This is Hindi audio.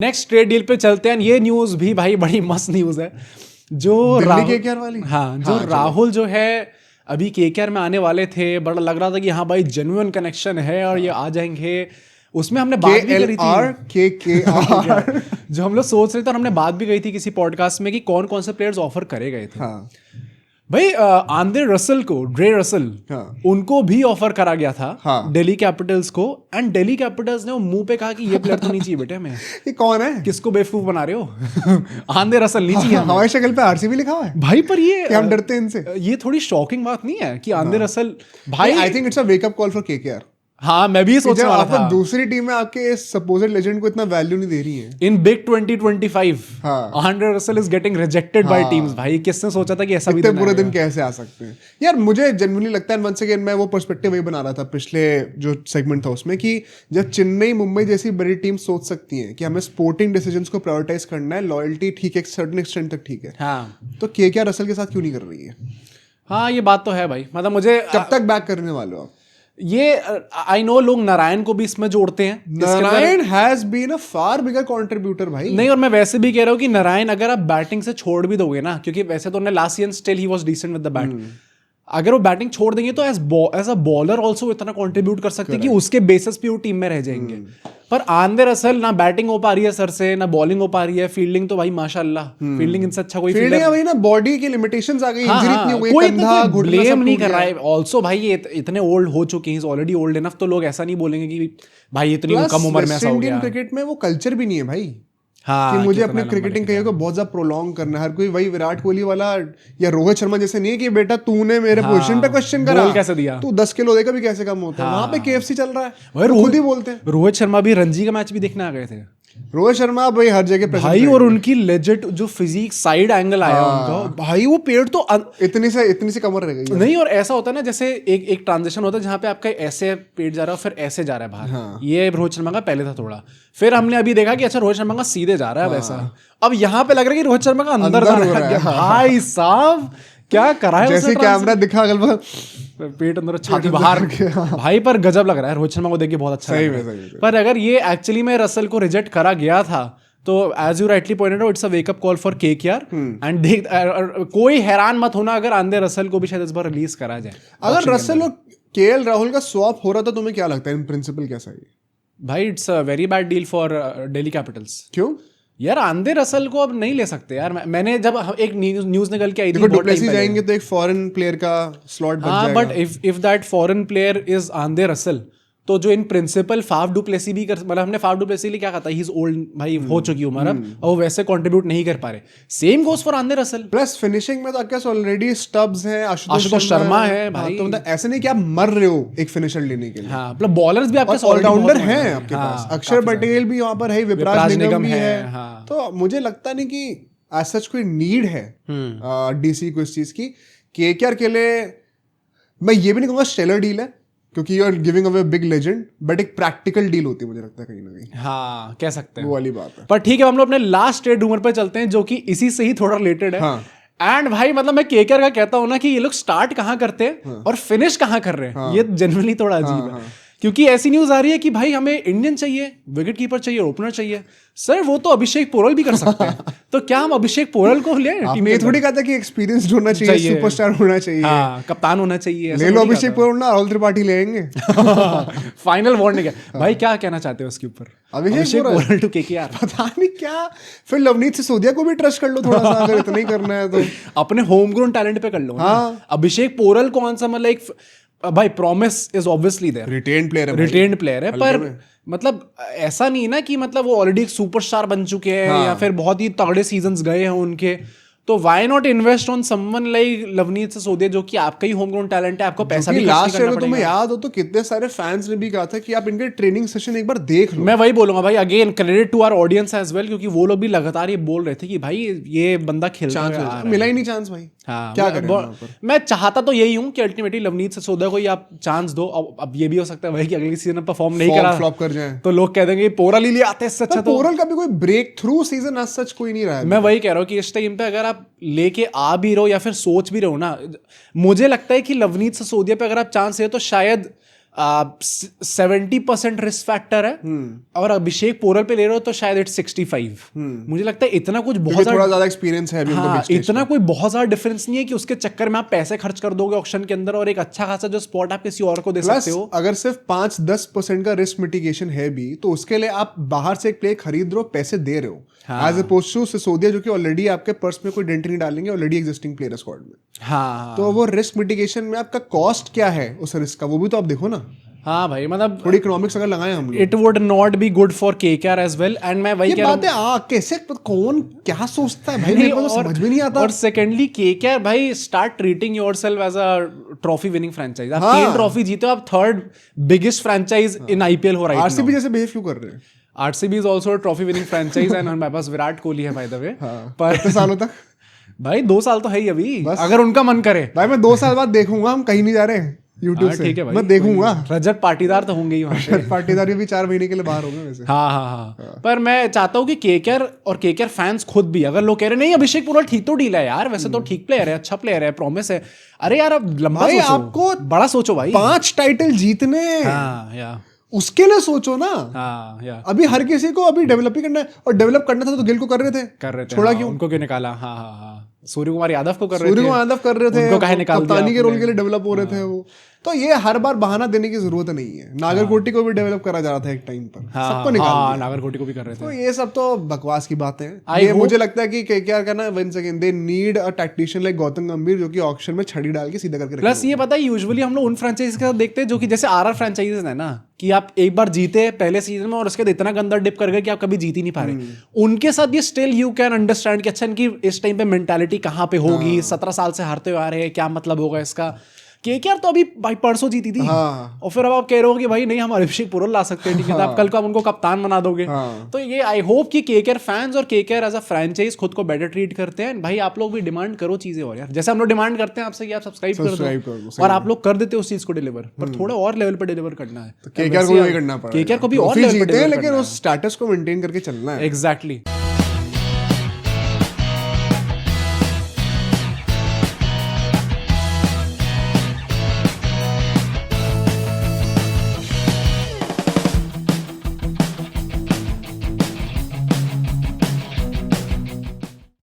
नेक्स्ट ट्रेड डील पे चलते हैं। ये न्यूज भी भाई बड़ी मस्त न्यूज है जो केकेआर वाली। जो राहुल जो है अभी केकेआर में आने वाले थे, बड़ा लग रहा था कि हाँ भाई जेन्युइन कनेक्शन है और ये आ जाएंगे। उसमें हमने बात भी करी थी KKR जो हम लोग सोच रहे थे और हमने बात भी कही थी किसी पॉडकास्ट में कि कौन कौन से प्लेयर्स ऑफर करे गए थे। हाँ। भाई आंद्रे रसल को, ड्रे रसल, उनको भी ऑफर करा गया था दिल्ली कैपिटल्स को, एंड दिल्ली कैपिटल्स ने वो मुंह पे कहा कि ये प्लेयर तो नहीं चाहिए बेटे हमें। ये कौन है? किसको बेवकूफ बना रहे हो? आंद्रे रसल नहीं चाहिए हमें। हमारी शक्ल पे आरसीबी लिखा हुआ है भाई, पर ये हम डरते हैं इनसे। ये थोड़ी शॉकिंग बात नहीं है कि आंद्रे रसल भाई। I think it's a wake up call for KKR. हाँ, मैं भी सोच रहा था दूसरी टीम में आपके सपोज्ड लेजेंड को इतना वैल्यू नहीं दे रही है। In big 2025 Andre Russell is getting rejected by teams. भाई किसने सोचा था कि ऐसा भी इतने बुरे दिन कैसे आ सकते हैं यार। मुझे जेन्युइनली लगता है, वंस अगेन मैं वो पर्सपेक्टिव वही बना रहा था पिछले जो सेगमेंट था उसमें, कि जब चेन्नई मुंबई जैसी बड़ी टीम सोच सकती है कि हमें स्पोर्टिंग डिसीजंस को प्रायोरिटाइज करना है, लॉयल्टी ठीक है, एक सर्टेन एक्सटेंट तक ठीक है, तो केकेआर रसल के साथ क्यों नहीं कर रही है? हाँ, ये बात तो है भाई। मतलब मुझे कब तक बैक करने वाले हो आप? ये आई नो लोग नारायण को भी इसमें जोड़ते हैं। Narayan has been a far bigger contributor भाई। नहीं, और मैं वैसे भी कह रहा हूँ कि नारायण अगर आप बैटिंग से छोड़ भी दोगे ना, क्योंकि वैसे तो उन्हें last year still he was decent with the bat, अगर वो बैटिंग छोड़ देंगे तो एज अ बॉलर ऑल्सो इतना कंट्रीब्यूट कर सकते हैं कि उसके बेसिस पे वो टीम में रह जाएंगे। पर आंद्रे रसल ना बैटिंग हो पा रही है सर से, ना बॉलिंग हो पा रही है। फील्डिंग तो भाई माशाल्लाह, फील्डिंग इनसे अच्छा कोई फील्डिंग है भाई ना, बॉडी की लिमिटेशंस आ गई, इंजरी इतनी हो गई, कोई कंधा घुटना सब ब्लेम नहीं टूट कर रहा गया। है। ऑल्सो भाई ये इतने ओल्ड हो चुके हैं, ऑलरेडी ओल्ड इनफ, तो लोग ऐसा नहीं बोलेंगे कि भाई इतनी कम उम्र में ऐसा हो गया। क्रिकेट में वो कल्चर भी नहीं है भाई। हाँ, कि मुझे अपने क्रिकेटिंग करियर को बहुत ज्यादा प्रोलॉन्ग करना है। हर कोई वही विराट कोहली वाला या रोहित शर्मा जैसे नहीं है कि बेटा तूने मेरे पोजीशन पे क्वेश्चन करा, बॉल कैसे दिया, तू 10 किलो देगा भी कैसे कम होता है। वहां पे केएफसी चल रहा है, खुद ही बोलते हैं। रोहित शर्मा भी रणजी का मैच भी देखने आ गए थे। रोहित शर्मा भाई हर जगह भाई, और उनकी लेजेंड जो फिजिक साइड एंगल आया उनका, भाई वो पेड़ तो इतनी से कमर रह गई नहीं। और ऐसा होता है ना, जैसे एक ट्रांजिशन होता है जहाँ पे आपका ऐसे पेट जा रहा है फिर ऐसे जा रहा है बाहर। ये रोहित शर्मा का पहले था थोड़ा, फिर हमने अभी देखा कि अच्छा रोहित शर्मा का सीधे जा रहा है वैसा। अब यहाँ पे लग रहा है कि रोहित शर्मा का अंदर जा रहा है। भाई साहब क्या करा है, जैसे कैमरा दिखा पेट अंदर छाती बाहर। भाई पर गजब लग रहा है, रोहित शर्मा को देख के बहुत अच्छा लग रहा है। पर अगर ये एक्चुअली में रसल को रिजेक्ट करा गया था तो as you rightly pointed out, it's a wake up call for KKR. And देख, कोई हैरान मत होना अगर आंद्रे रसल को भी शायद इस बार रिलीज करा जाए। अगर रसल और केएल राहुल का स्वैप हो रहा था, तुम्हें क्या लगता है इन प्रिंसिपल कैसा है? भाई it's a very bad deal for Delhi Capitals. क्यों यार? आंद्रे रसल को अब नहीं ले सकते यार। मैंने जब एक न्यूज निकल के आई थी, डुप्लेसी जाएंगे तो एक फॉरेन प्लेयर का स्लॉट बच जाएगा। But if that foreign player is Andre Russell, तो जो इन प्रिंसिपल फाफ डुप्लेसी भी कर, मतलब हमने फाफ डुप्लेसी लिए क्या कहा था, ही इज ओल्ड भाई, हो चुकी उम्र अब, और वो वैसे कंट्रीब्यूट नहीं कर पा रहे। Same goes for Andre Russell. Plus finishing में तो आपके पास ऑलरेडी स्टब्स हैं, आशुतोष शर्मा है भाई। तो मतलब ऐसे नहीं कि आप मर रहे हो एक फिनिशर लेने के लिए। हाँ, मतलब बॉलर्स भी आपके ऑलराउंडर हैं आपके पास। अक्षर पटेल भी वहां पर है, विपराज निगम भी है। तो मुझे लगता नहीं कि एज सच कोई नीड है डीसी को इस चीज की। केकेआर के लिए मैं ये भी नहीं कहूंगा स्टेलर डील है, क्योंकि you are giving away big legend, but एक प्रैक्टिकल डील होती है मुझे लगता है कहीं ना कहीं। हाँ, कह सकते हैं, वो वाली बात है। पर ठीक है, हम लोग अपने लास्ट ट्रेड रूमर पे चलते हैं जो कि इसी से ही थोड़ा रिलेटेड है। एंड भाई मतलब मैं केकेआर का कहता हूं ना कि ये लोग स्टार्ट कहाँ करते हैं और फिनिश कहाँ कर रहे हैं, ये जनरली थोड़ा अजीब है। क्योंकि ऐसी न्यूज आ रही है कि भाई हमें इंडियन चाहिए, विकेट कीपर चाहिए, ओपनर चाहिए। सर वो तो अभिषेक पोरल भी कर सकते हैं। तो क्या हम अभिषेक पोरल को ले? आपने ये थोड़ी कहा था कि एक्सपीरियंस्ड होना चाहिए, सुपरस्टार होना चाहिए, हाँ, कप्तान होना चाहिए। ले लो अभिषेक पोरल ना, राहुल त्रिपाठी ले आएंगे। फाइनल वार्निंग है भाई। क्या कहना चाहते हो उसके ऊपर? अभिषेक पोरल टू केकेआर, पता नहीं क्या। फिर लवनीत सिसोदिया को भी ट्रस्ट कर लो थोड़ा सा, अगर इतना ही करना है तो अपने होम ग्रोन टैलेंट पे कर लो। अभिषेक पोरल कौन सा, मतलब एक भाई promise is obviously there, retained player है, पर मतलब ऐसा नहीं ना कि मतलब वो ऑलरेडी एक सुपरस्टार बन चुके हैं या फिर बहुत ही तगड़े सीजन्स गए हैं उनके। तो why not invest on someone like Luvnith Sisodia, जो कि आपका ही होम ग्राउंड टैलेंट है, आपको पैसा भी लास्ट ईयर तुम्हें याद हो तो कितने सारे फैंस ने भी कहा था कि आप इनके ट्रेनिंग सेशन एक बार देख लो। मैं वही बोलूंगा भाई, again credit to our audience as well, क्योंकि वो लोग भी लगातार ये बोल रहे थे कि भाई ये बंदा खेल रहा है, मिला ही नहीं चांस भाई। हाँ, क्या करें? मैं चाहता तो यही हूँ कि अल्टीमेटली लवनीत सिसोदिया को आप चांस दो। अब ये भी हो सकता है भाई कि अगली सीजन परफॉर्म नहीं करा, फ्लॉप कर जाए, तो लोग कह देंगे पोरल ही ले आते हैं। अच्छा, तो पोरल का भी कोई ब्रेक थ्रू सीजन आज सच कोई नहीं रहा है। मैं वही कह रहा हूँ कि इस टाइम पे अगर आप लेके आ भी रहो या फिर सोच भी रहो ना, मुझे लगता है कि लवनीत सिसोदिया पे अगर आप चांस है तो शायद 70% रिस्क फैक्टर है, और अभिषेक पोरल पे ले रहे हो तो शायद इट्स 65। मुझे लगता है इतना कुछ बहुत थोड़ा ज्यादा एक्सपीरियंस है अभी उनको हाँ, big stage इतना कोई बहुत ज्यादा डिफरेंस नहीं है कि उसके चक्कर में आप पैसे खर्च कर दोगे ऑक्शन के अंदर और एक अच्छा खासा जो स्पॉट आप किसी और को दे सकते हो। अगर सिर्फ 5-10% का रिस्क मिटिगेशन है भी तो उसके लिए आप बाहर से एक प्ले खरीद रहे हो, पैसे दे रहे हो, एज अपोज टू सिसोदिया जो कि ऑलरेडी आपके पर्स में कोई डेंट नहीं डालेंगे, ऑलरेडी एग्जिस्टिंग प्लेयर स्क्वाड में। हाँ, तो वो रिस्क मिटिगेशन में आपका कॉस्ट क्या है उस रिस्क का, वो भी तो आप देखो ना। हाँ भाई, मतलब थोड़ी इकोनॉमिक्स अगर लगाए हम लोग, it would not be good for KKR as well. And मैं वही ये बात है कैसे कौन क्या सोचता है भाई, मेरे को तो समझ में नहीं आता। और सेकेंडली केकेआर भाई start treating yourself as a trophy winning franchise. आप 3 ट्रॉफी जीते हो, आप 3rd biggest franchise in IPL हो रहा है। आरसीबी जैसे बिहेव क्यों कर रहे हैं? RCB is also a trophy winning franchise and हमारे पास विराट कोहली है बाय द वे। पर कितने सालों तक भाई 2 साल तो है ही अभी, अगर उनका मन करे। भाई मैं 2 साल बाद देखूंगा, हम कहीं नहीं जा रहे हैं YouTube से, ठीक है भाई, मैं देखूंगा। रजत पाटीदार तो होंगे ही वहां पे। रजत पाटीदार भी 4 महीने के लिए बाहर होंगे वैसे। हाँ। पर मैं चाहता हूँ कि केकेआर और केकेआर फैंस खुद भी, अगर लोग कह रहे नहीं अभिषेक पोरल ठीक तो डील है यार, वैसे तो ठीक प्लेयर है, अच्छा प्लेयर है, प्रॉमिस है, अरे यार अब लंबा भाई सोचो, आपको बड़ा सोचो भाई, 5 टाइटल जीतने, या उसके लिए सोचो ना। या अभी हर किसी को अभी डेवलप ही करना है, और डेवलप करना था तो गिल को कर रहे थे, छोड़ा क्यों, उनको क्यों निकाला? हाँ, सूर्य कुमार यादव को कर रहे थे, सूर्य कुमार यादव कर रहे थे, उनको काहे निकाल दिया? कप्तानी के रोल के लिए डेवलप हो रहे थे वो। तो ये हर बार बहाना देने की जरूरत नहीं है। नागरकोटी को भी डेवलप करा जा रहा था एक टाइम पर, सबको निकाल दिया। नागरकोटी को भी कर रहे थे। तो ये सब तो बकवास की बातें हैं। ये मुझे लगता है कि केकेआर का ना once again they need a tactician like Gautam Gambhir, जो कि ऑक्शन में छड़ी डाल के सीधा करके रखेगा। प्लस ये पता है यूजुअली हम लोग उन फ्रेंचाइज के साथ देखते हैं जो कि जैसे आरआर फ्रेंचाइजेस है ना, कि आप एक बार जीते पहले सीजन में और उसके बाद इतना गंदा डिप कर गए कि आप कभी जीत ही नहीं पा रहे। उनके साथ ये स्टिल यू कैन अंडरस्टैंड कि अच्छा इनकी इस टाइम पे मेंटालिटी कहाँ पे होगी, 17 साल से हारते हुए आ रहे हैं, क्या मतलब होगा इसका। केकेआर तो अभी भाई परसों जीती थी, और फिर अब आप कह रहे हो कि भाई नहीं हम अभिषेक पोरल ला सकते हैं, ठीक है, तो आप कल को आप उनको कप्तान बना दोगे। तो ये आई होप कि केकेआर फैंस और केकेआर एज अ फ्रेंचाइज खुद को बेटर ट्रीट करते हैं। भाई आप लोग भी डिमांड करो चीजें, और यार जैसे हम लोग डिमांड करते हैं आपसे कि आप सब्सक्राइब कर दो, और आप लोग कर देते हो उस चीज को डिलीवर, पर थोड़ा और लेवल पर डिलीवर करना है। केकेआर को भी करना पड़ेगा, केकेआर को भी और लेवल पर, लेकिन उस स्टेटस को मेंटेन करके चलना है। एग्जैक्टली।